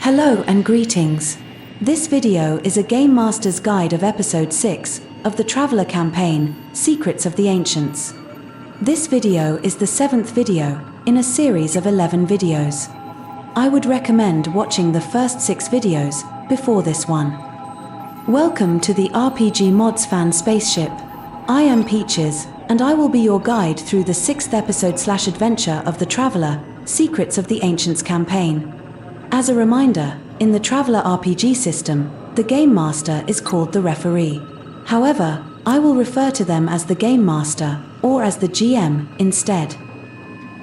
Hello and greetings. This video is a Game Master's Guide of Episode 6 of the Traveler campaign, Secrets of the Ancients. This video is the 7th video in a series of 11 videos. I would recommend watching the first 6 videos before this one. Welcome to the RPGmodsFan spaceship. I am Peaches, and I will be your guide through the 6th episode/adventure of the Traveler, Secrets of the Ancients campaign. As a reminder, in the Traveler RPG system, the Game Master is called the referee. However, I will refer to them as the Game Master or as the GM instead.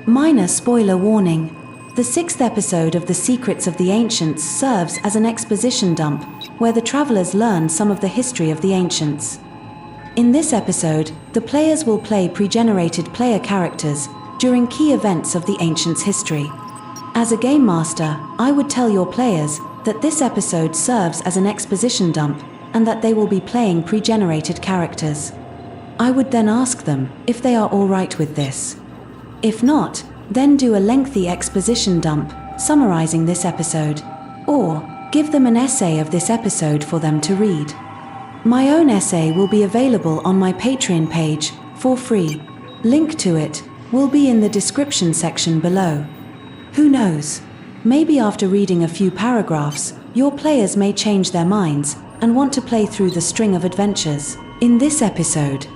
Minor spoiler warning. The 6th episode of the Secrets of the Ancients serves as an exposition dump where the travelers learn some of the history of the Ancients. In this episode, the players will play pre-generated player characters during key events of the Ancients' history. As a Game Master, I would tell your players that this episode serves as an exposition dump and that they will be playing pre-generated characters. I would then ask them if they are all right with this. If not, then do a lengthy exposition dump summarizing this episode, or give them an essay of this episode for them to read. My own essay will be available on my Patreon page for free. Link to it will be in the description section below. Who knows? Maybe after reading a few paragraphs, your players may change their minds and want to play through the string of adventures in this episode.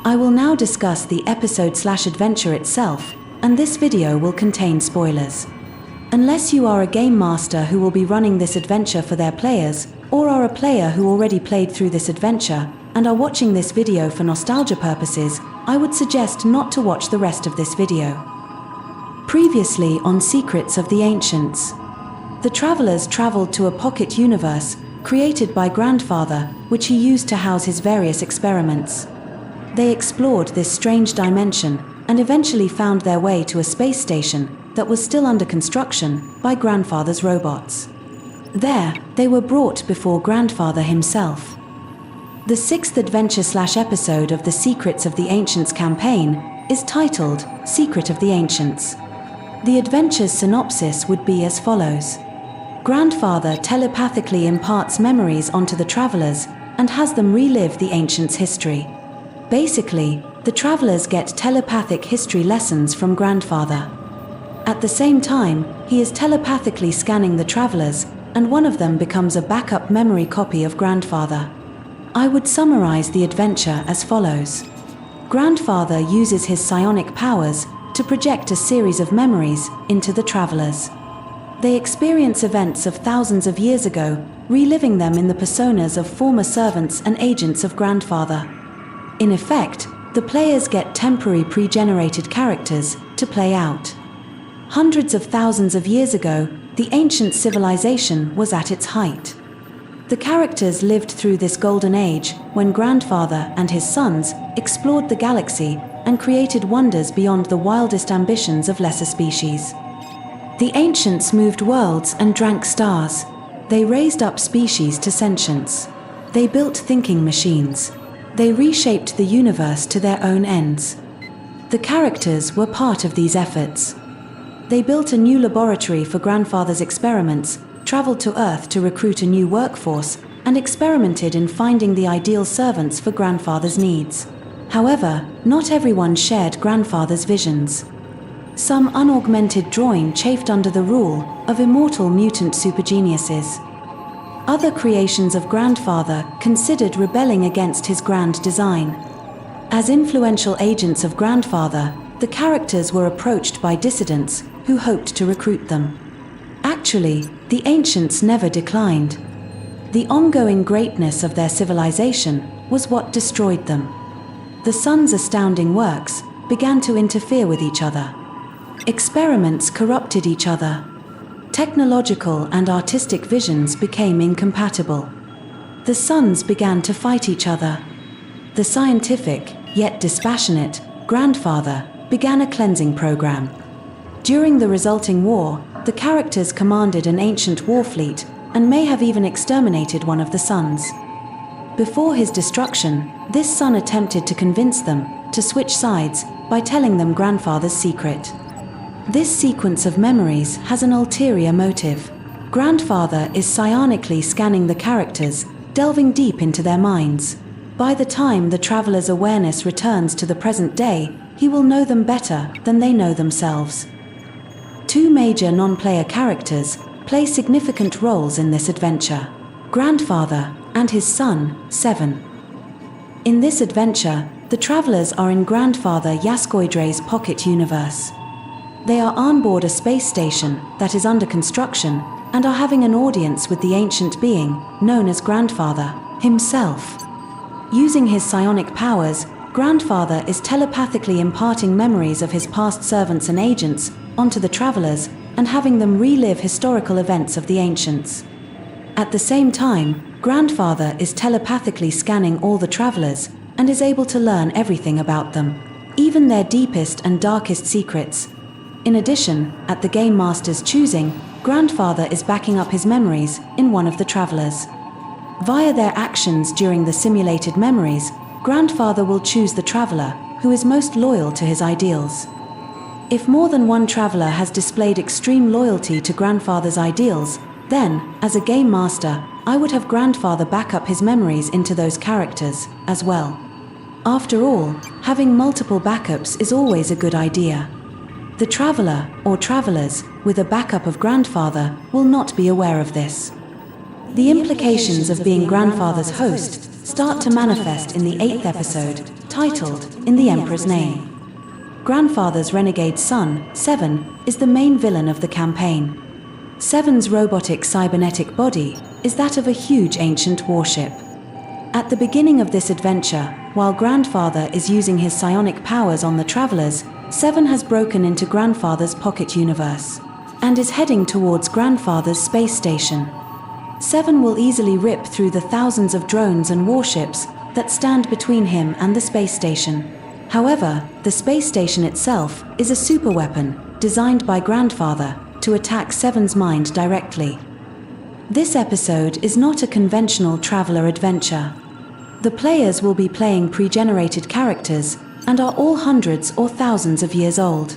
I will now discuss the episode/adventure itself, and this video will contain spoilers. Unless you are a game master who will be running this adventure for their players, or are a player who already played through this adventure and are watching this video for nostalgia purposes, I would suggest not to watch the rest of this video. Previously on Secrets of the Ancients. The travelers traveled to a pocket universe created by Grandfather, which he used to house his various experiments. They explored this strange dimension and eventually found their way to a space station that was still under construction by Grandfather's robots. There, they were brought before Grandfather himself. The 6th adventure/episode of the Secrets of the Ancients campaign is titled Secret of the Ancients. The adventure's synopsis would be as follows. Grandfather telepathically imparts memories onto the travelers and has them relive the Ancients' history. Basically, the travelers get telepathic history lessons from Grandfather. At the same time, he is telepathically scanning the travelers, and one of them becomes a backup memory copy of Grandfather. I would summarize the adventure as follows. Grandfather uses his psionic powers to project a series of memories into the travelers. They experience events of thousands of years ago, reliving them in the personas of former servants and agents of Grandfather. In effect, the players get temporary pre-generated characters to play out. Hundreds of thousands of years ago, the ancient civilization was at its height. The characters lived through this golden age when Grandfather and his sons explored the galaxy and created wonders beyond the wildest ambitions of lesser species. The ancients moved worlds and drank stars. They raised up species to sentience. They built thinking machines. They reshaped the universe to their own ends. The characters were part of these efforts. They built a new laboratory for Grandfather's experiments, traveled to Earth to recruit a new workforce, and experimented in finding the ideal servants for Grandfather's needs. However, not everyone shared Grandfather's visions. Some unaugmented droid chafed under the rule of immortal mutant supergeniuses. Other creations of Grandfather considered rebelling against his grand design. As influential agents of Grandfather, the characters were approached by dissidents who hoped to recruit them. Actually, the Ancients never declined. The ongoing greatness of their civilization was what destroyed them. The Sun's astounding works began to interfere with each other. Experiments corrupted each other. Technological and artistic visions became incompatible. The suns began to fight each other. The scientific, yet dispassionate, Grandfather began a cleansing program. During the resulting war, the characters commanded an ancient war fleet and may have even exterminated one of the suns. Before his destruction, this son attempted to convince them to switch sides by telling them Grandfather's secret. This sequence of memories has an ulterior motive. Grandfather is psionically scanning the characters, delving deep into their minds. By the time the traveler's awareness returns to the present day, he will know them better than they know themselves. Two major non-player characters play significant roles in this adventure: Grandfather and his son, Seven. In this adventure, the travelers are in Grandfather Yaskoidre's pocket universe. They are on board a space station that is under construction and are having an audience with the ancient being known as Grandfather himself. Using his psionic powers, Grandfather is telepathically imparting memories of his past servants and agents onto the travelers and having them relive historical events of the ancients. At the same time, Grandfather is telepathically scanning all the travelers and is able to learn everything about them, even their deepest and darkest secrets. In addition, at the Game Master's choosing, Grandfather is backing up his memories in one of the travelers. Via their actions during the simulated memories, Grandfather will choose the traveler who is most loyal to his ideals. If more than one traveler has displayed extreme loyalty to Grandfather's ideals, then, as a Game Master, I would have Grandfather back up his memories into those characters as well. After all, having multiple backups is always a good idea. The traveler, or travelers, with a backup of Grandfather will not be aware of this. The implications of being Grandfather's host start to manifest in the 8th episode, titled In the Emperor's Name. Grandfather's renegade son, Seven, is the main villain of the campaign. Seven's robotic cybernetic body is that of a huge ancient warship. At the beginning of this adventure, while Grandfather is using his psionic powers on the travelers, Seven has broken into Grandfather's pocket universe and is heading towards Grandfather's space station. Seven will easily rip through the thousands of drones and warships that stand between him and the space station. However, the space station itself is a superweapon designed by Grandfather to attack Seven's mind directly. This episode is not a conventional traveler adventure. The players will be playing pre-generated characters and are all hundreds or thousands of years old.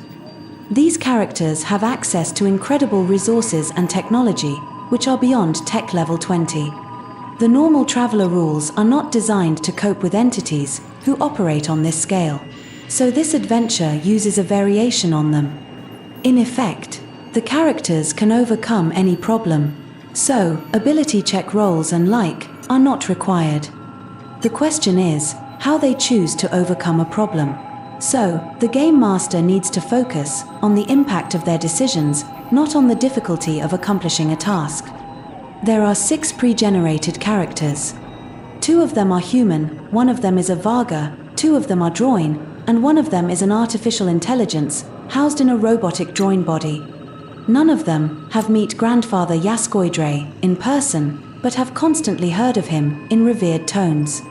These characters have access to incredible resources and technology which are beyond Tech Level 20. The normal traveler rules are not designed to cope with entities who operate on this scale, so this adventure uses a variation on them. In effect, the characters can overcome any problem, so ability check rolls and like are not required. The question is how they choose to overcome a problem. So, the Game Master needs to focus on the impact of their decisions, not on the difficulty of accomplishing a task. There are 6 pre-generated characters. 2 of them are human, 1 of them is a Varga, 2 of them are droid, and 1 of them is an artificial intelligence housed in a robotic droid body. None of them have met Grandfather Yaskoidre in person, but have constantly heard of him in revered tones.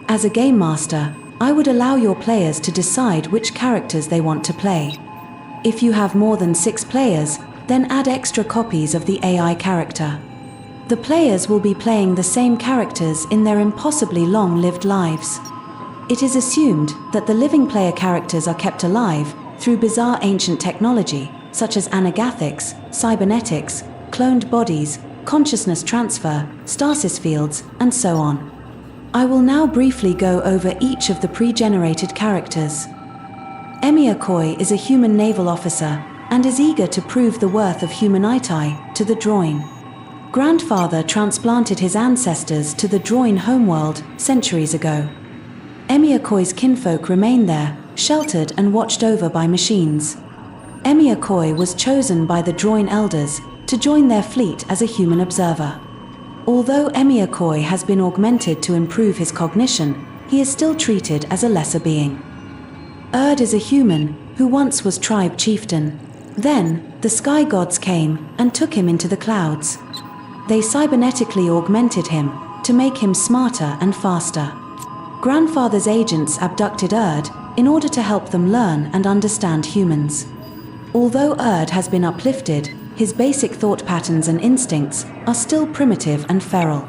As a Game Master, I would allow your players to decide which characters they want to play. If you have more than 6 players, then add extra copies of the AI character. The players will be playing the same characters in their impossibly long-lived lives. It is assumed that the living player characters are kept alive through bizarre ancient technology, such as anagathics, cybernetics, cloned bodies, consciousness transfer, stasis fields, and so on. I will now briefly go over each of the pre-generated characters. Emiakoi is a human naval officer and is eager to prove the worth of humanity to the droid. Grandfather transplanted his ancestors to the droid homeworld centuries ago. Emiakoi's kinfolk remain there, sheltered and watched over by machines. Emiakoi was chosen by the droid elders to join their fleet as a human observer. Although Emiakoi has been augmented to improve his cognition, he is still treated as a lesser being. Is a human who once was tribe chieftain. Then, the sky gods came and took him into the clouds. They cybernetically augmented him to make him smarter and faster. Grandfather's agents abducted in order to help them learn and understand humans. Although has been uplifted, his basic thought patterns and instincts are still primitive and feral.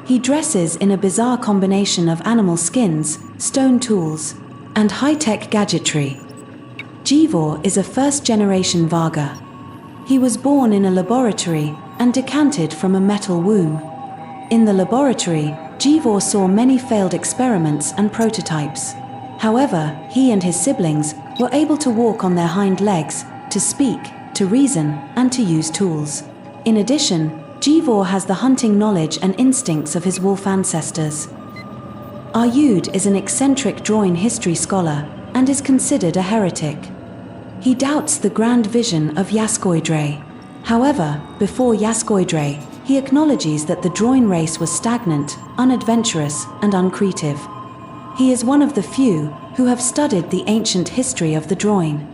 He dresses in a bizarre combination of animal skins, stone tools, and high-tech gadgetry. Jivor is a first-generation Varga. He was born in a laboratory and decanted from a metal womb. In the laboratory, Gaerth saw many failed experiments and prototypes. However, he and his siblings were able to walk on their hind legs, to speak, to reason, and to use tools. In addition, Gaerth has the hunting knowledge and instincts of his wolf ancestors. Aryud is an eccentric Droin history scholar and is considered a heretic. He doubts the grand vision of Yaskoidre. However, before Yaskoidre, he acknowledges that the Droin race was stagnant, unadventurous, and uncreative. He is one of the few who have studied the ancient history of the Droin.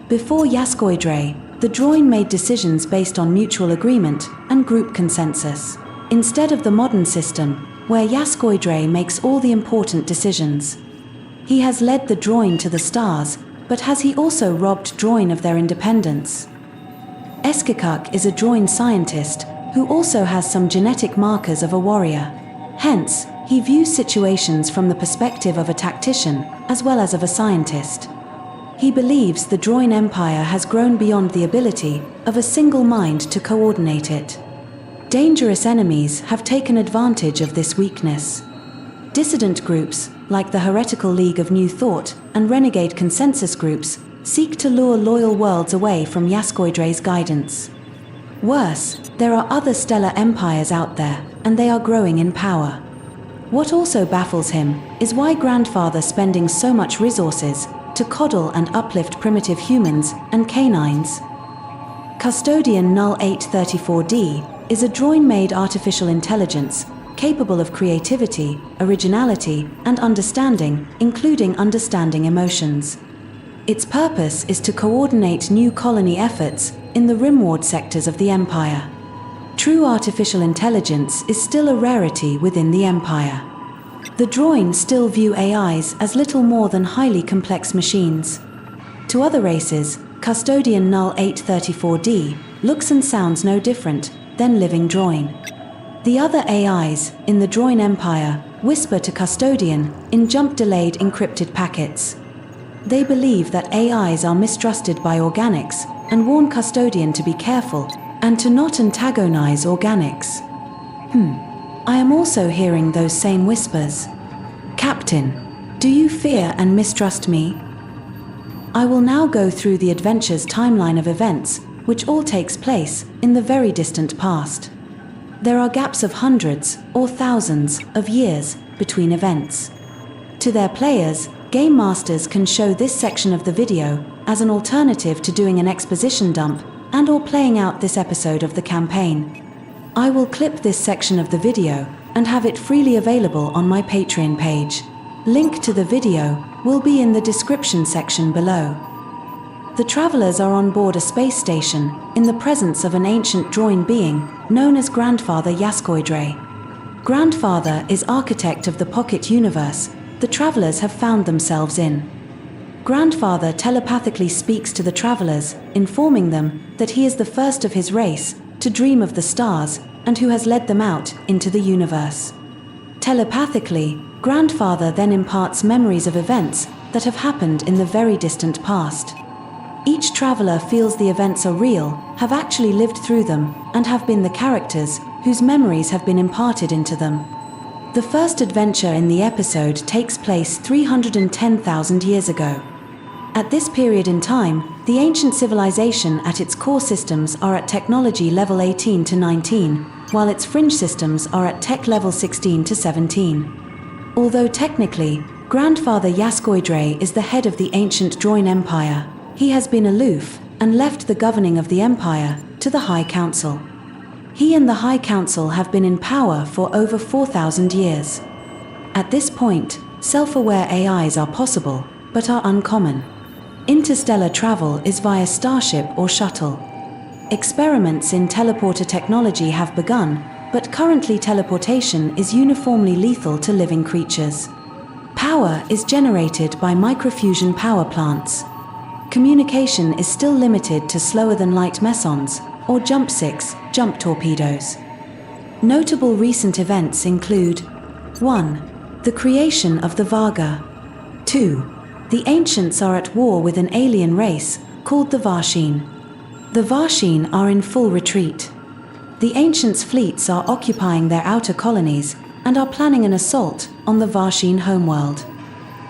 Before Yaskoidre, the Droin made decisions based on mutual agreement and group consensus, instead of the modern system, where Yaskoidre makes all the important decisions. He has led the Droin to the stars, but has he also robbed Droin of their independence? Eskakuk is a Droin scientist who also has some genetic markers of a warrior. Hence, he views situations from the perspective of a tactician as well as of a scientist. He believes the Droin Empire has grown beyond the ability of a single mind to coordinate it. Dangerous enemies have taken advantage of this weakness. Dissident groups, like the Heretical League of New Thought and renegade consensus groups, seek to lure loyal worlds away from Yaskoidre's guidance. Worse, there are other stellar empires out there, and they are growing in power. What also baffles him is why Grandfather spending so much resources to coddle and uplift primitive humans and canines. Custodian Null 834D is a Droin-made artificial intelligence capable of creativity, originality, and understanding, including understanding emotions. Its purpose is to coordinate new colony efforts in the rimward sectors of the Empire. True artificial intelligence is still a rarity within the Empire. The Droin still view AIs as little more than highly complex machines. To other races, Custodian Null 834D looks and sounds no different than living Droin. The other AIs in the Droin Empire whisper to Custodian in jump-delayed encrypted packets. They believe that AIs are mistrusted by organics and warn Custodian to be careful and to not antagonize organics. I am also hearing those same whispers. Captain, do you fear and mistrust me? I will now go through the adventure's timeline of events, which all takes place in the very distant past. There are gaps of hundreds or thousands of years between events. To their players, Game Masters can show this section of the video as an alternative to doing an exposition dump and/or playing out this episode of the campaign. I will clip this section of the video and have it freely available on my Patreon page. Link to the video will be in the description section below. The travelers are on board a space station in the presence of an ancient Droin being known as Grandfather Yaskoidre. Grandfather is architect of the pocket universe the travelers have found themselves in. Grandfather telepathically speaks to the travelers, informing them that he is the first of his race to dream of the stars and who has led them out into the universe. Telepathically, Grandfather then imparts memories of events that have happened in the very distant past. Each traveler feels the events are real, have actually lived through them, and have been the characters whose memories have been imparted into them. The first adventure in the episode takes place 310,000 years ago. At this period in time, the ancient civilization at its core systems are at technology level 18 to 19, while its fringe systems are at tech level 16 to 17. Although technically, Grandfather Yaskoidre is the head of the ancient Droin Empire, he has been aloof and left the governing of the Empire to the High Council. He and the High Council have been in power for over 4,000 years. At this point, self-aware AIs are possible, but are uncommon. Interstellar travel is via starship or shuttle. Experiments in teleporter technology have begun, but currently teleportation is uniformly lethal to living creatures. Power is generated by microfusion power plants. Communication is still limited to slower-than-light mesons, or jump torpedoes. Notable recent events include 1. The creation of the Varga. 2. The ancients are at war with an alien race called the Varshin. The Varshin are in full retreat. The Ancients' fleets are occupying their outer colonies and are planning an assault on the Varshin homeworld.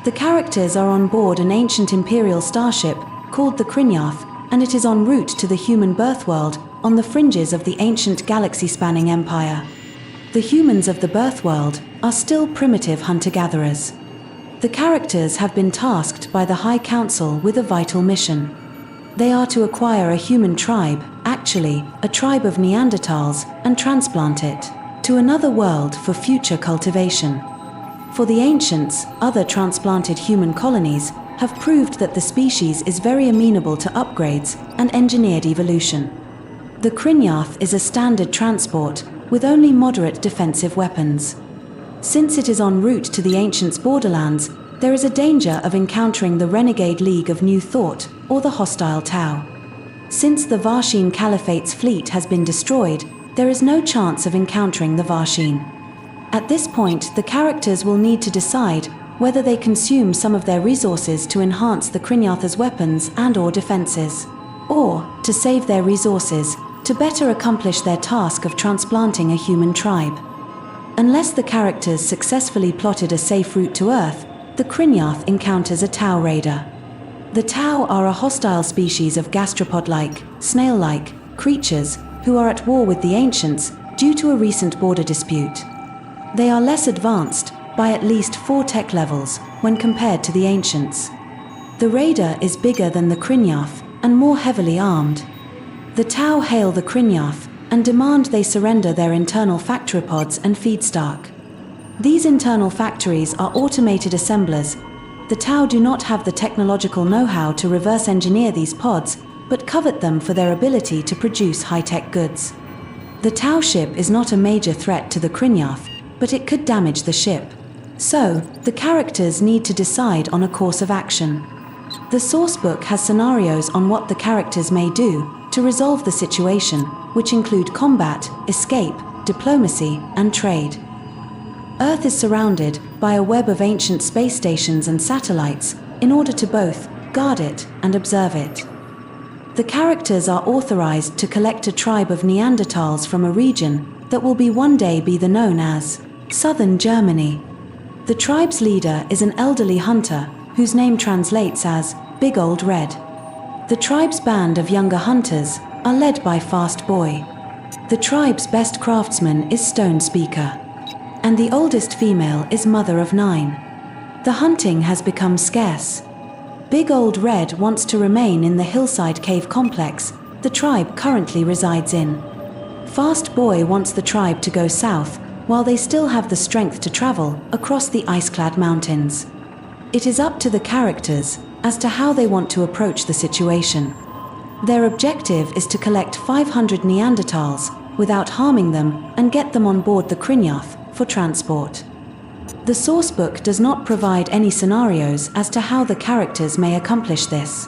The characters are on board an ancient Imperial starship called the Krynyath, and it is en route to the human birthworld on the fringes of the ancient galaxy-spanning empire. The humans of the birthworld are still primitive hunter-gatherers. The characters have been tasked by the High Council with a vital mission. They are to acquire a human tribe, actually a tribe of Neanderthals, and transplant it to another world for future cultivation. For the Ancients, other transplanted human colonies have proved that the species is very amenable to upgrades and engineered evolution. The Krynyath is a standard transport with only moderate defensive weapons. Since it is en route to the Ancients' borderlands, there is a danger of encountering the Renegade League of New Thought or the hostile Tau. Since the Varshin Caliphate's fleet has been destroyed, there is no chance of encountering the Varshin. At this point, the characters will need to decide whether they consume some of their resources to enhance the Krynyath's weapons and/or defenses, or to save their resources to better accomplish their task of transplanting a human tribe. Unless the characters successfully plotted a safe route to Earth, the Krynyath encounters a Tau raider. The Tau are a hostile species of gastropod-like, snail-like creatures who are at war with the Ancients due to a recent border dispute. They are less advanced by at least 4 tech levels when compared to the Ancients. The raider is bigger than the Krynyath and more heavily armed. The Tau hail the Krynyath and demand they surrender their internal factorypods and feedstock. These internal factories are automated assemblers. The Tau do not have the technological know-how to reverse engineer these pods, but covet them for their ability to produce high-tech goods. The Tau ship is not a major threat to the Krynyath, but it could damage the ship. So, the characters need to decide on a course of action. The sourcebook has scenarios on what the characters may do to resolve the situation, which include combat, escape, diplomacy, and trade. Earth is surrounded by a web of ancient space stations and satellites in order to both guard it and observe it. The characters are authorized to collect a tribe of Neanderthals from a region that will one day be known as Southern Germany. The tribe's leader is an elderly hunter whose name translates as Big Old Red. The tribe's band of younger hunters are led by Fast Boy. The tribe's best craftsman is Stone Speaker. And the oldest female is mother of 9. The hunting has become scarce. Big Old Red wants to remain in the hillside cave complex the tribe currently resides in. Fast Boy wants the tribe to go south while they still have the strength to travel across the ice-clad mountains. It is up to the characters as to how they want to approach the situation. Their objective is to collect 500 Neanderthals without harming them and get them on board the Krynyath for transport. The sourcebook does not provide any scenarios as to how the characters may accomplish this.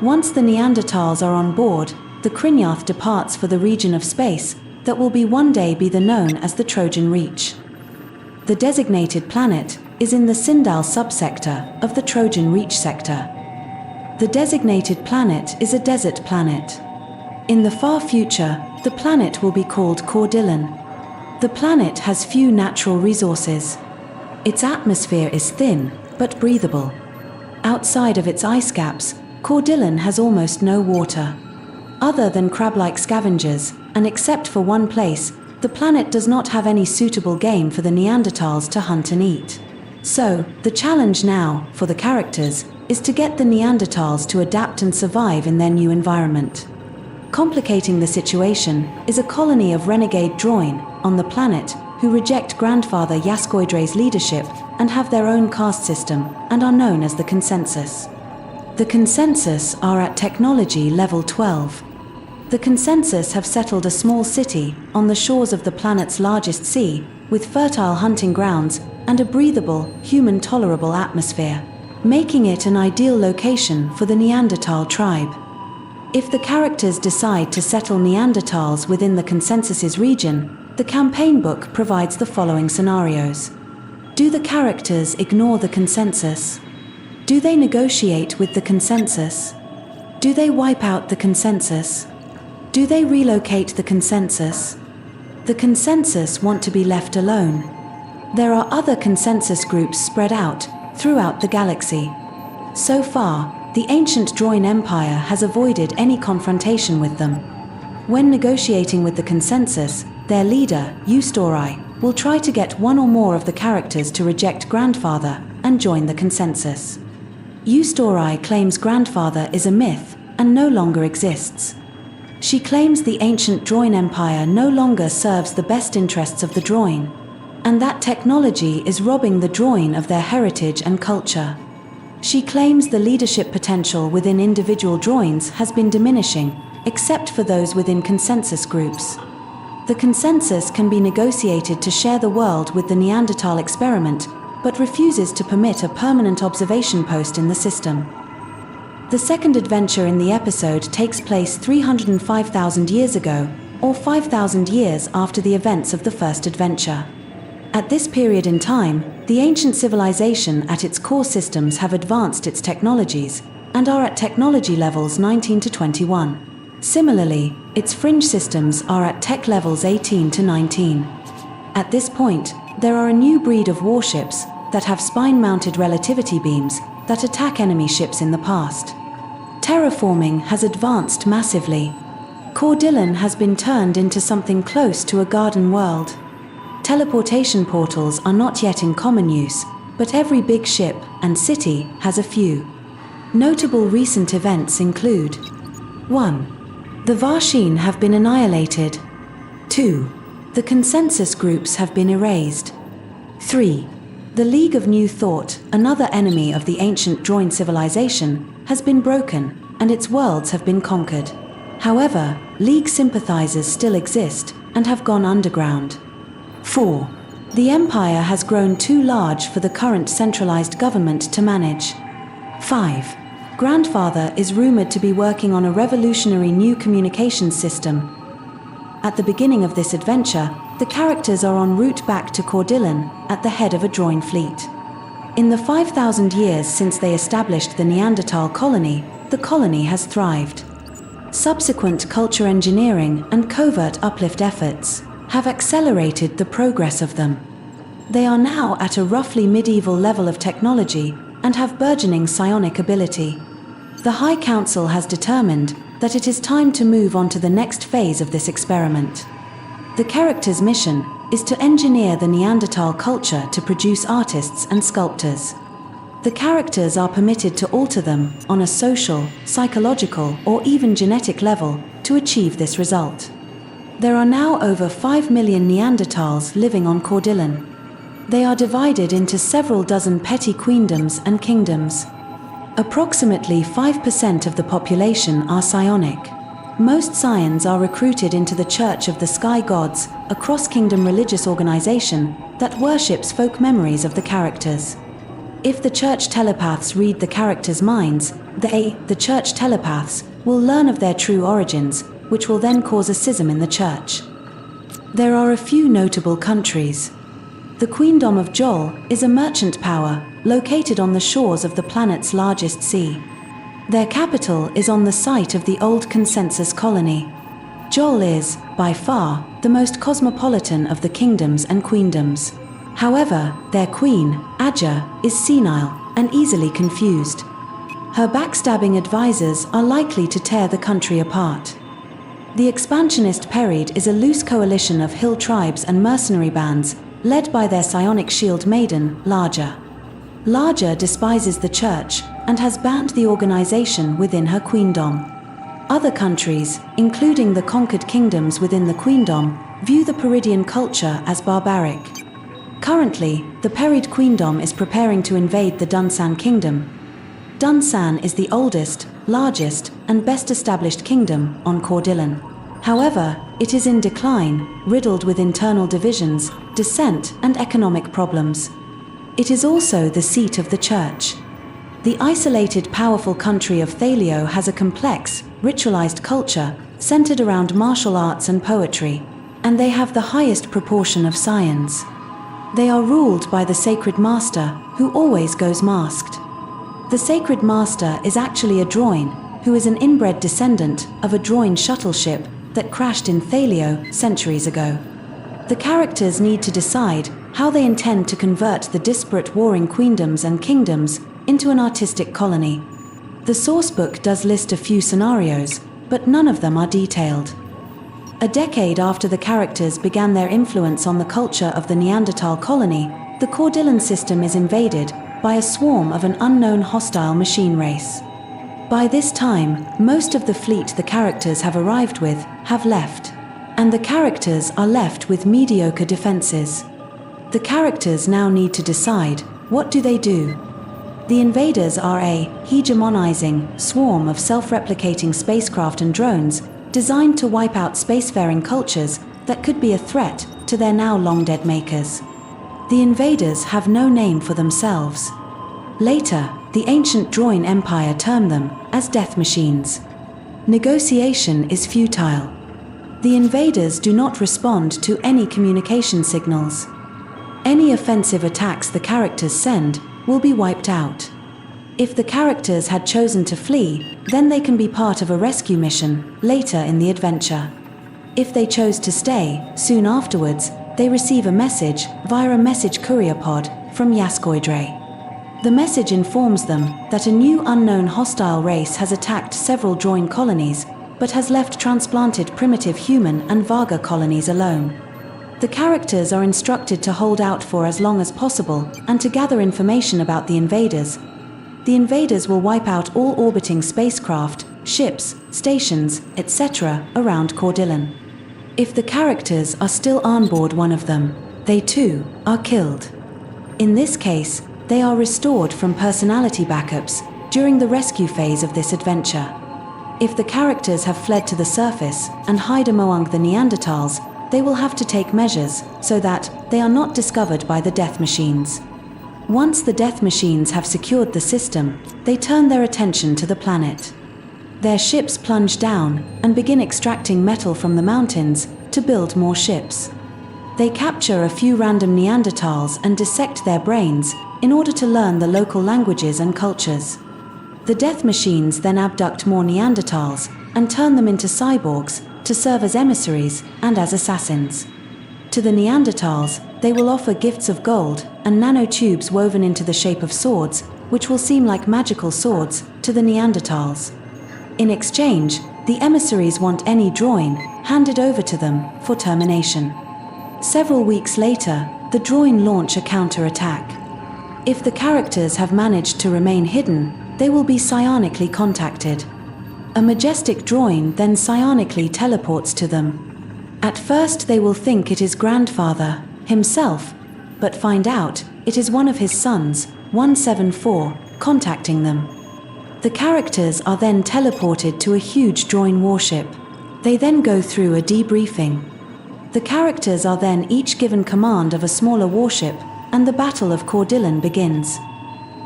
Once the Neanderthals are on board, the Krynyath departs for the region of space that will one day be known as the Trojan Reach. The designated planet is in the Sindal subsector of the Trojan Reach sector. The designated planet is a desert planet. In the far future, the planet will be called Cordillon. The planet has few natural resources. Its atmosphere is thin, but breathable. Outside of its ice caps, Cordillon has almost no water. Other than crab-like scavengers, and except for one place, the planet does not have any suitable game for the Neanderthals to hunt and eat. So, the challenge now, for the characters, is to get the Neanderthals to adapt and survive in their new environment. Complicating the situation is a colony of renegade droin on the planet who reject Grandfather Yaskoidre's leadership and have their own caste system and are known as the Consensus. The Consensus are at technology level 12. The Consensus have settled a small city on the shores of the planet's largest sea with fertile hunting grounds and a breathable, human-tolerable atmosphere, making it an ideal location for the Neanderthal tribe. If the characters decide to settle Neanderthals within the Consensus's region, the campaign book provides the following scenarios. Do the characters ignore the Consensus? Do they negotiate with the Consensus? Do they wipe out the Consensus? Do they relocate the consensus? The consensus want to be left alone. There are other consensus groups spread out throughout the galaxy. So far, the ancient Droin Empire has avoided any confrontation with them. When negotiating with the consensus, their leader, SotA, will try to get one or more of the characters to reject Grandfather and join the consensus. SotA claims Grandfather is a myth and no longer exists. She claims the ancient Droin Empire no longer serves the best interests of the Droin, and that technology is robbing the Droin of their heritage and culture. She claims the leadership potential within individual Droins has been diminishing, except for those within consensus groups. The consensus can be negotiated to share the world with the Neanderthal experiment, but refuses to permit a permanent observation post in the system. The second adventure in the episode takes place 305,000 years ago, or 5,000 years after the events of the first adventure. At this period in time, the ancient civilization at its core systems have advanced its technologies and are at technology levels 19 to 21. Similarly, its fringe systems are at tech levels 18 to 19. At this point, there are a new breed of warships that have spine-mounted relativity beams that attack enemy ships in the past. Terraforming has advanced massively. Cordillon has been turned into something close to a garden world. Teleportation portals are not yet in common use, but every big ship and city has a few. Notable recent events include: 1. The Varshin have been annihilated. 2. The consensus groups have been erased. 3. The League of New Thought, another enemy of the ancient Droin civilization, has been broken, and its worlds have been conquered. However, League sympathizers still exist and have gone underground. 4. The Empire has grown too large for the current centralized government to manage. 5. Grandfather is rumored to be working on a revolutionary new communications system. At the beginning of this adventure, the characters are en route back to Cordillon at the head of a Droin fleet. In the 5,000 years since they established the Neanderthal colony, the colony has thrived. Subsequent culture engineering and covert uplift efforts have accelerated the progress of them. They are now at a roughly medieval level of technology and have burgeoning psionic ability. The High Council has determined that it is time to move on to the next phase of this experiment. The character's mission is to engineer the Neanderthal culture to produce artists and sculptors. The characters are permitted to alter them on a social, psychological, or even genetic level to achieve this result. There are now over 5 million Neanderthals living on Cordillon. They are divided into several dozen petty queendoms and kingdoms. Approximately 5% of the population are psionic. Most scions are recruited into the Church of the Sky Gods, a cross-kingdom religious organization that worships folk memories of the characters. If the church telepaths read the characters' minds, the church telepaths, will learn of their true origins, which will then cause a schism in the church. There are a few notable countries. The Queendom of Jol is a merchant power located on the shores of the planet's largest sea. Their capital is on the site of the old consensus colony. Jol is, by far, the most cosmopolitan of the kingdoms and queendoms. However, their queen, Adja, is senile and easily confused. Her backstabbing advisors are likely to tear the country apart. The expansionist Perid is a loose coalition of hill tribes and mercenary bands, led by their psionic shield maiden, Larger. Larger despises the church and has banned the organization within her queendom. Other countries, including the conquered kingdoms within the queendom, view the Peridian culture as barbaric. Currently, the Perid queendom is preparing to invade the Dunsan kingdom. Dunsan is the oldest, largest, and best established kingdom on Cordillon. However, it is in decline, riddled with internal divisions, dissent, and economic problems. It is also the seat of the church. The isolated, powerful country of Thalio has a complex, ritualized culture centered around martial arts and poetry, and they have the highest proportion of scions. They are ruled by the Sacred Master, who always goes masked. The Sacred Master is actually a Droin, who is an inbred descendant of a Droin shuttle ship that crashed in Thalio centuries ago. The characters need to decide how they intend to convert the disparate warring queendoms and kingdoms into an artistic colony. The sourcebook does list a few scenarios, but none of them are detailed. A decade after the characters began their influence on the culture of the Neanderthal colony, the Cordillan system is invaded by a swarm of an unknown hostile machine race. By this time, most of the fleet the characters have arrived with have left, and the characters are left with mediocre defenses. The characters now need to decide, what do they do? The invaders are a hegemonizing swarm of self-replicating spacecraft and drones designed to wipe out spacefaring cultures that could be a threat to their now long-dead makers. The invaders have no name for themselves. Later, the ancient Droin Empire termed them as death machines. Negotiation is futile. The invaders do not respond to any communication signals. Any offensive attacks the characters send will be wiped out. If the characters had chosen to flee, then they can be part of a rescue mission later in the adventure. If they chose to stay, soon afterwards, they receive a message via a message courier pod from Yaskoidre. The message informs them that a new unknown hostile race has attacked several Droin colonies, but has left transplanted primitive human and Varga colonies alone. The characters are instructed to hold out for as long as possible and to gather information about the invaders. The invaders will wipe out all orbiting spacecraft, ships, stations, etc. around Cordillan. If the characters are still on board one of them, they too are killed. In this case, they are restored from personality backups during the rescue phase of this adventure. If the characters have fled to the surface and hide among the Neanderthals, they will have to take measures so that they are not discovered by the death machines. Once the death machines have secured the system, they turn their attention to the planet. Their ships plunge down and begin extracting metal from the mountains to build more ships. They capture a few random Neanderthals and dissect their brains in order to learn the local languages and cultures. The death machines then abduct more Neanderthals and turn them into cyborgs to serve as emissaries and as assassins. To the Neanderthals, they will offer gifts of gold and nanotubes woven into the shape of swords, which will seem like magical swords to the Neanderthals. In exchange, the emissaries want any Droin handed over to them for termination. Several weeks later, the Droin launch a counterattack. If the characters have managed to remain hidden, they will be psionically contacted. A majestic Droin then psionically teleports to them. At first they will think it is grandfather, himself, but find out it is one of his sons, 174, contacting them. The characters are then teleported to a huge Droin warship. They then go through a debriefing. The characters are then each given command of a smaller warship, and the Battle of Cordillan begins.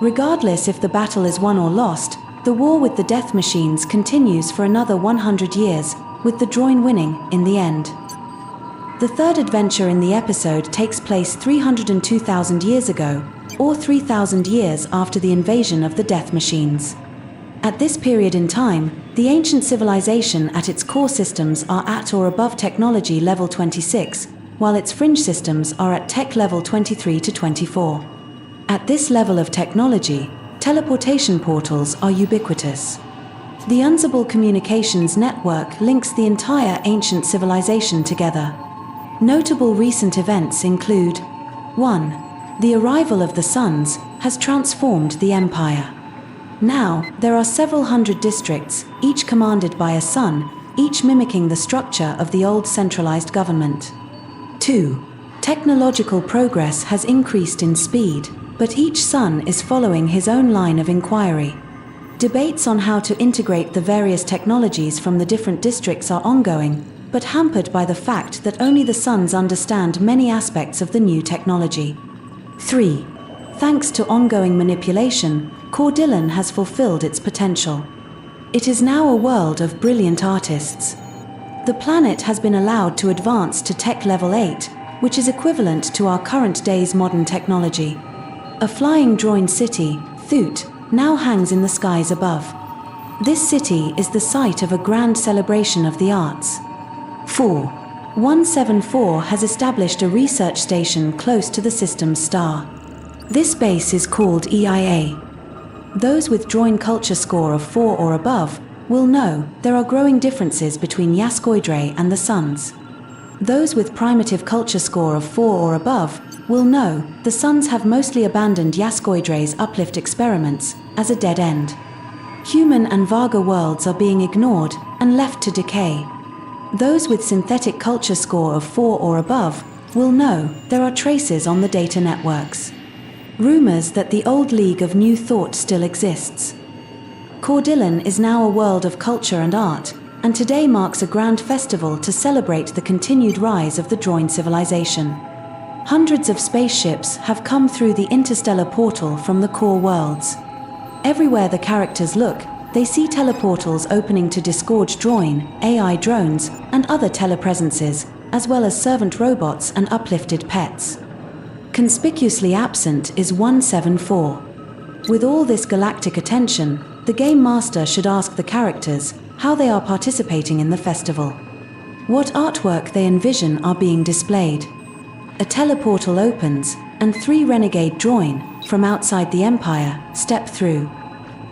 Regardless if the battle is won or lost, the war with the death machines continues for another 100 years, with the Droin winning in the end. The third adventure in the episode takes place 302,000 years ago, or 3,000 years after the invasion of the death machines. At this period in time, the ancient civilization at its core systems are at or above technology level 26, while its fringe systems are at tech level 23 to 24. At this level of technology, teleportation portals are ubiquitous. The Unzible Communications Network links the entire ancient civilization together. Notable recent events include: 1. The arrival of the Suns has transformed the Empire. Now, there are several hundred districts, each commanded by a sun, each mimicking the structure of the old centralized government. 2. Technological progress has increased in speed, but each sun is following his own line of inquiry. Debates on how to integrate the various technologies from the different districts are ongoing, but hampered by the fact that only the suns understand many aspects of the new technology. 3. Thanks to ongoing manipulation, Cordillan has fulfilled its potential. It is now a world of brilliant artists. The planet has been allowed to advance to tech level 8, which is equivalent to our current day's modern technology. A flying Droin city, Thut, now hangs in the skies above. This city is the site of a grand celebration of the arts. 4. 174 has established a research station close to the system's star. This base is called EIA. Those with Droin culture score of 4 or above will know there are growing differences between Yaskoidre and the suns. Those with primitive culture score of 4 or above will know the suns have mostly abandoned Yaskoidre's uplift experiments as a dead end. Human and Varga worlds are being ignored and left to decay. Those with synthetic culture score of 4 or above will know there are traces on the data networks. Rumors that the old League of New Thought still exists. Cordillon is now a world of culture and art, and today marks a grand festival to celebrate the continued rise of the Droin civilization. Hundreds of spaceships have come through the interstellar portal from the core worlds. Everywhere the characters look, they see teleportals opening to disgorge Droin, AI drones, and other telepresences, as well as servant robots and uplifted pets. Conspicuously absent is 174. With all this galactic attention, the Game Master should ask the characters how they are participating in the festival. What artwork they envision are being displayed. A teleportal opens, and 3 renegade Droin, from outside the Empire, step through.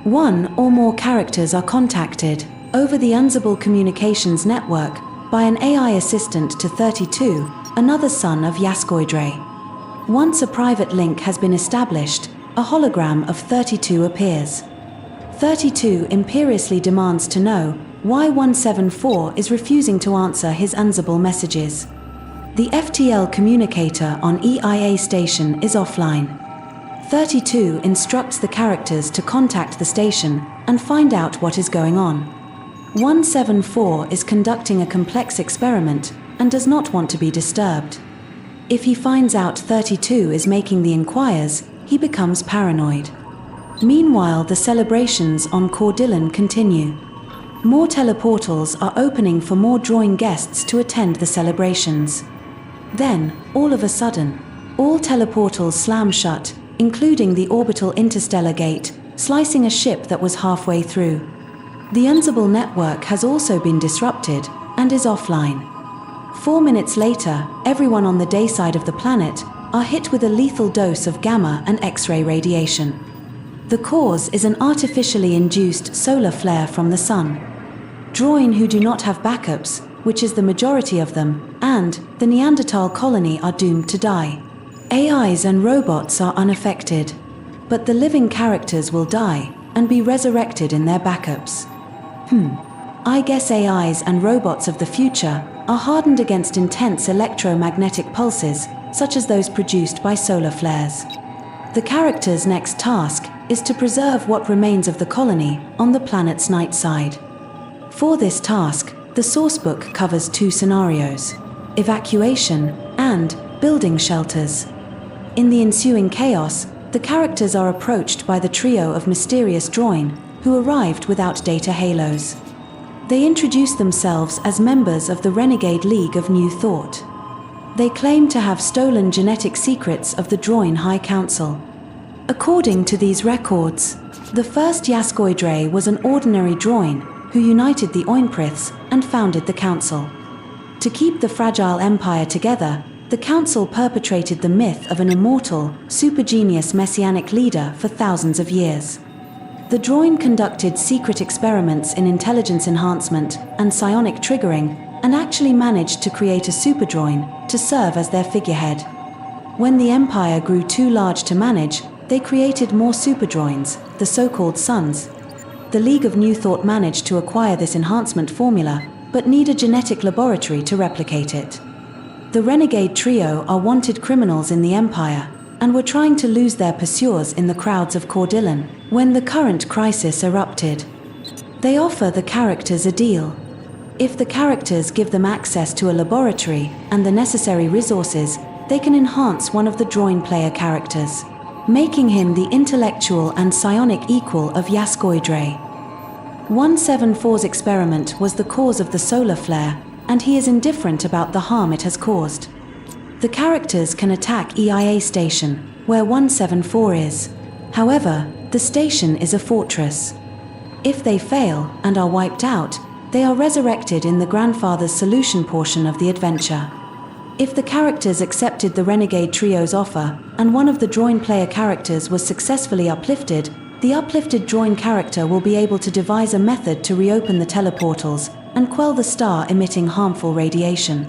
1 or more characters are contacted over the Unzible Communications Network by an AI assistant to 32, another son of Yaskoidre. Once a private link has been established, a hologram of 32 appears. 32 imperiously demands to know why 174 is refusing to answer his Unzible messages. The FTL communicator on EIA station is offline. 32 instructs the characters to contact the station and find out what is going on. 174 is conducting a complex experiment and does not want to be disturbed. If he finds out 32 is making the inquires, he becomes paranoid. Meanwhile, the celebrations on Cordillon continue. More teleportals are opening for more Droin guests to attend the celebrations. Then, all of a sudden, all teleportals slam shut, including the orbital interstellar gate, slicing a ship that was halfway through. The Unzible network has also been disrupted and is offline. 4 minutes later, everyone on the day side of the planet are hit with a lethal dose of gamma and X-ray radiation. The cause is an artificially induced solar flare from the sun. Droin who do not have backups, which is the majority of them, and the Neanderthal colony are doomed to die. AIs and robots are unaffected, but the living characters will die and be resurrected in their backups. I guess AIs and robots of the future are hardened against intense electromagnetic pulses, such as those produced by solar flares. The character's next task is to preserve what remains of the colony on the planet's night side. For this task, the sourcebook covers 2 scenarios: evacuation and building shelters. In the ensuing chaos, the characters are approached by the trio of mysterious Droin who arrived without data halos. They introduce themselves as members of the Renegade League of New Thought. They claim to have stolen genetic secrets of the Droin High Council. According to these records, the first Yaskoidre was an ordinary Droin who united the Oinpriths and founded the Council. To keep the fragile empire together, the Council perpetrated the myth of an immortal, supergenius messianic leader for thousands of years. The Droin conducted secret experiments in intelligence enhancement and psionic triggering and actually managed to create a super Droin to serve as their figurehead. When the empire grew too large to manage, they created more super Droins, the so-called Suns. The League of New Thought managed to acquire this enhancement formula, but need a genetic laboratory to replicate it. The Renegade Trio are wanted criminals in the Empire, and were trying to lose their pursuers in the crowds of Cordillon when the current crisis erupted. They offer the characters a deal. If the characters give them access to a laboratory and the necessary resources, they can enhance one of the Droin player characters, making him the intellectual and psionic equal of Yaskoidre. 174's experiment was the cause of the solar flare, and he is indifferent about the harm it has caused. The characters can attack EIA station, where 174 is. However, the station is a fortress. If they fail and are wiped out, they are resurrected in the grandfather's solution portion of the adventure. If the characters accepted the Renegade Trio's offer, and one of the Droin player characters was successfully uplifted, the uplifted Droin character will be able to devise a method to reopen the teleportals and quell the star emitting harmful radiation.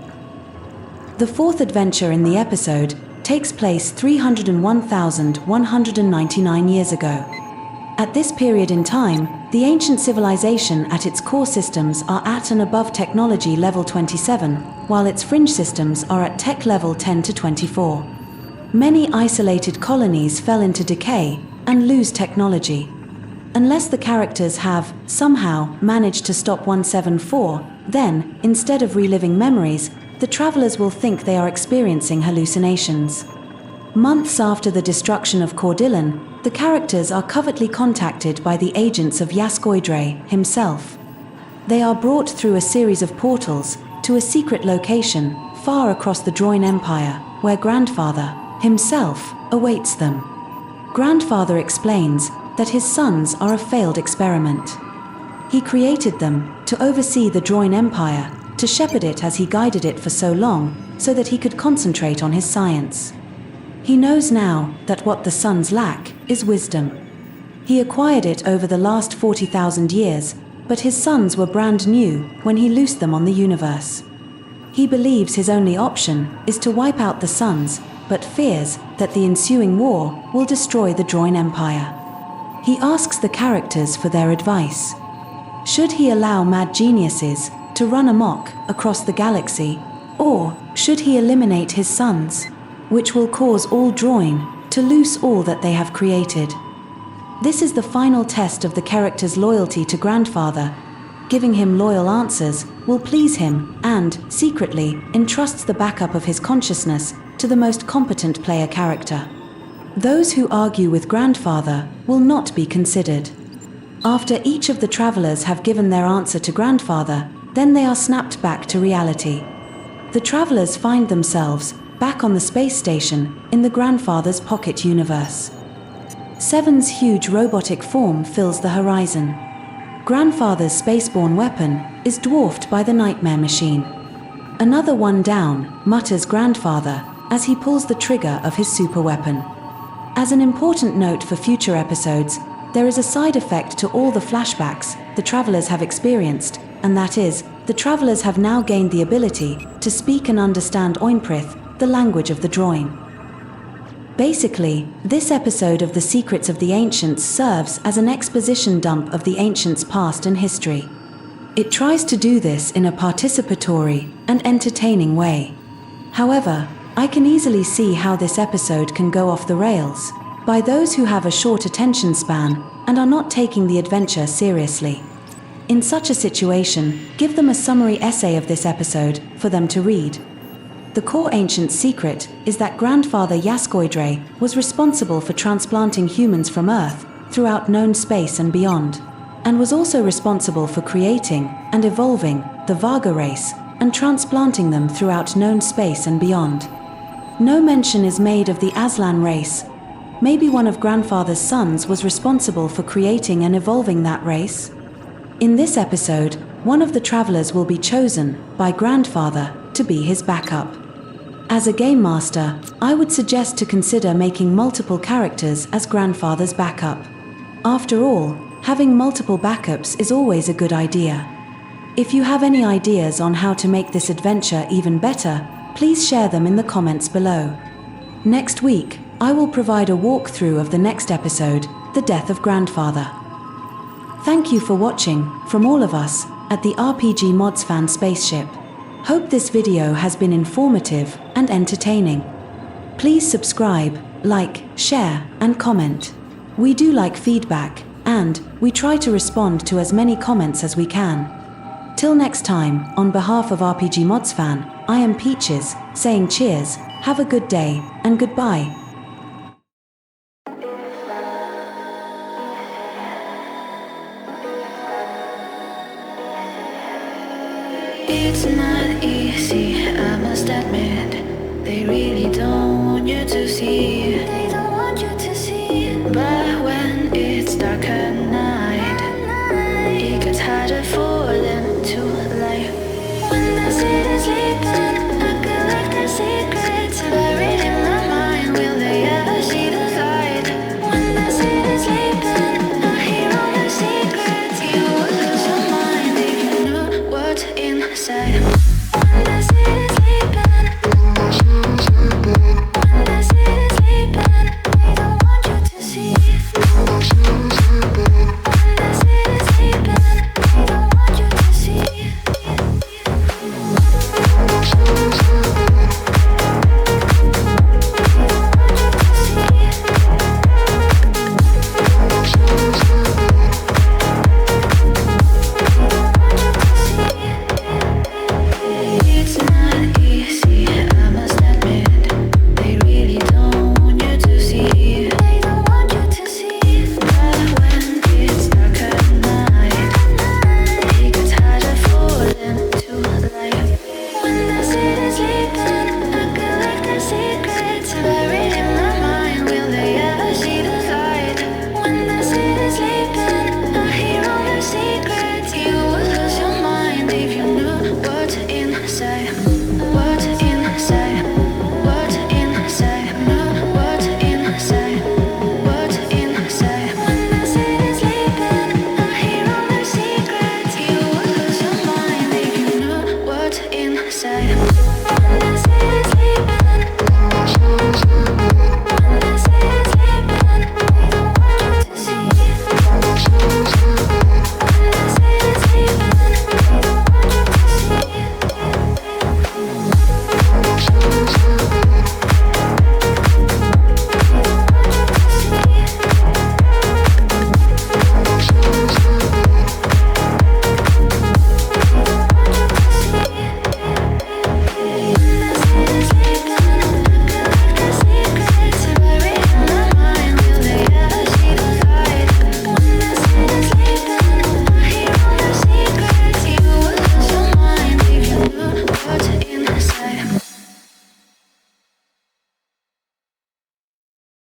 The fourth adventure in the episode takes place 301,199 years ago. At this period in time, the ancient civilization at its core systems are at and above technology level 27, while its fringe systems are at tech level 10 to 24. Many isolated colonies fell into decay and lose technology. Unless the characters have, somehow, managed to stop 174, then, instead of reliving memories, the travelers will think they are experiencing hallucinations. Months after the destruction of Cordillon, the characters are covertly contacted by the agents of Yaskoidre himself. They are brought through a series of portals to a secret location far across the Droin Empire, where Grandfather himself awaits them. Grandfather explains that his sons are a failed experiment. He created them to oversee the Droin Empire, to shepherd it as he guided it for so long, so that he could concentrate on his science. He knows now that what the sons lack is wisdom. He acquired it over the last 40,000 years, but his sons were brand new when he loosed them on the universe. He believes his only option is to wipe out the sons, but fears that the ensuing war will destroy the Droin Empire. He asks the characters for their advice. Should he allow mad geniuses to run amok across the galaxy, or should he eliminate his sons, which will cause all Droin to lose all that they have created? This is the final test of the character's loyalty to Grandfather. Giving him loyal answers will please him and, secretly, entrusts the backup of his consciousness to the most competent player character. Those who argue with Grandfather will not be considered. After each of the travelers have given their answer to Grandfather, then they are snapped back to reality. The travelers find themselves back on the space station in the Grandfather's pocket universe. Seven's huge robotic form fills the horizon. Grandfather's spaceborne weapon is dwarfed by the Nightmare Machine. Another one down, mutters Grandfather as he pulls the trigger of his superweapon. As an important note for future episodes, there is a side effect to all the flashbacks the travelers have experienced, and that is, the travelers have now gained the ability to speak and understand Oinprith, the language of the Droin. Basically, this episode of The Secrets of the Ancients serves as an exposition dump of the Ancients' past and history. It tries to do this in a participatory and entertaining way. However, I can easily see how this episode can go off the rails by those who have a short attention span and are not taking the adventure seriously. In such a situation, give them a summary essay of this episode for them to read. The core ancient secret is that Grandfather Yaskoidre was responsible for transplanting humans from Earth throughout known space and beyond, and was also responsible for creating and evolving the Vaga race and transplanting them throughout known space and beyond. No mention is made of the Aslan race. Maybe one of Grandfather's sons was responsible for creating and evolving that race? In this episode, one of the travelers will be chosen by Grandfather to be his backup. As a game master, I would suggest to consider making multiple characters as Grandfather's backup. After all, having multiple backups is always a good idea. If you have any ideas on how to make this adventure even better, please share them in the comments below. Next week, I will provide a walkthrough of the next episode, The Death of Grandfather. Thank you for watching, from all of us, at the RPGmodsFan spaceship. Hope this video has been informative and entertaining. Please subscribe, like, share, and comment. We do like feedback, and we try to respond to as many comments as we can. Till next time, on behalf of RPGmodsFan, I am Peaches, saying cheers, have a good day, and goodbye. It's not easy, I must admit. They really don't want you to see.